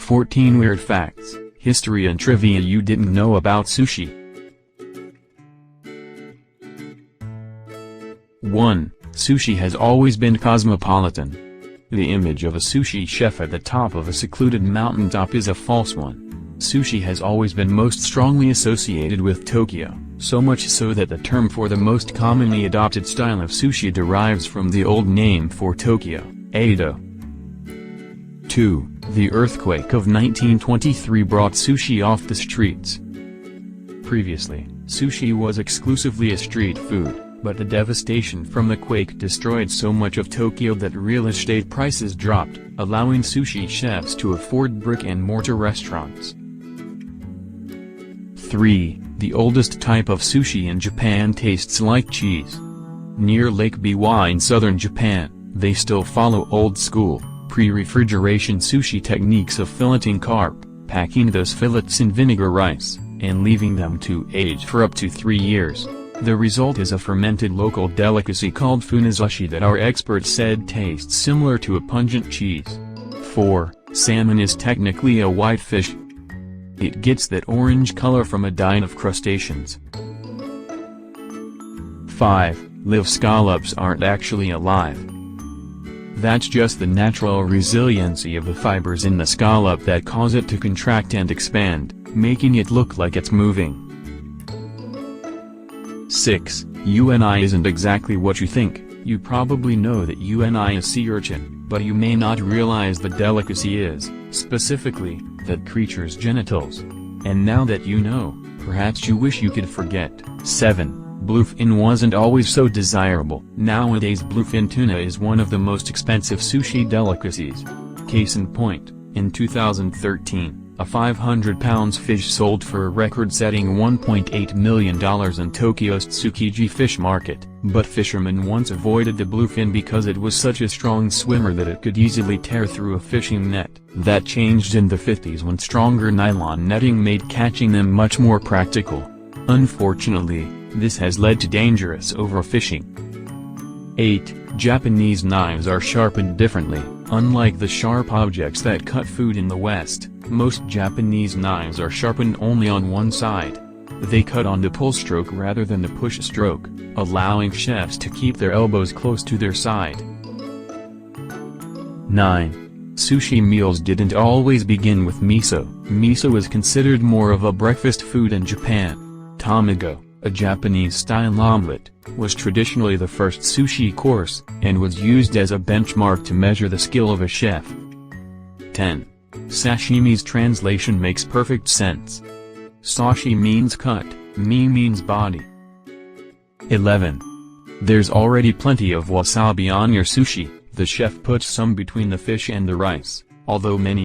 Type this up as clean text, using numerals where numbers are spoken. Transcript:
14 Weird Facts, History and Trivia You Didn't Know About Sushi. 1. Sushi has always been cosmopolitan. The image of a sushi chef at the top of a secluded mountaintop is a false one. Sushi has always been most strongly associated with Tokyo, so much so that the term for the most commonly adopted style of sushi derives from the old name for Tokyo, Edo. 2. The earthquake of 1923 brought sushi off the streets. Previously, sushi was exclusively a street food, but the devastation from the quake destroyed so much of Tokyo that real estate prices dropped, allowing sushi chefs to afford brick-and-mortar restaurants. 3. The oldest type of sushi in Japan tastes like cheese. Near Lake Biwa in southern Japan, they still follow old-school, pre-refrigeration sushi techniques of filleting carp, packing those fillets in vinegar rice, and leaving them to age for up to 3 years. The result is a fermented local delicacy called funazushi that our experts said tastes similar to a pungent cheese. 4. Salmon is technically a white fish. It gets that orange color from a diet of crustaceans. 5. Live scallops aren't actually alive. That's just the natural resiliency of the fibers in the scallop that cause it to contract and expand, making it look like it's moving. 6. UNI isn't exactly what you think. You probably know that UNI is sea urchin, but you may not realize the delicacy is, specifically, that creature's genitals. And now that you know, perhaps you wish you could forget. 7. Bluefin wasn't always so desirable. Nowadays bluefin tuna is one of the most expensive sushi delicacies. Case in point, in 2013, a 500-pound fish sold for a record-setting $1.8 million in Tokyo's Tsukiji fish market, but fishermen once avoided the bluefin because it was such a strong swimmer that it could easily tear through a fishing net. That changed in the 50s when stronger nylon netting made catching them much more practical. Unfortunately, this has led to dangerous overfishing. 8. Japanese knives are sharpened differently. Unlike the sharp objects that cut food in the West, most Japanese knives are sharpened only on one side. They cut on the pull stroke rather than the push stroke, allowing chefs to keep their elbows close to their side. 9. Sushi meals didn't always begin with miso. Miso is considered more of a breakfast food in Japan. Tamago, a Japanese-style omelet, was traditionally the first sushi course, and was used as a benchmark to measure the skill of a chef. 10. Sashimi's translation makes perfect sense. Sashi means cut, mi means body. 11. There's already plenty of wasabi on your sushi. The chef puts some between the fish and the rice, although many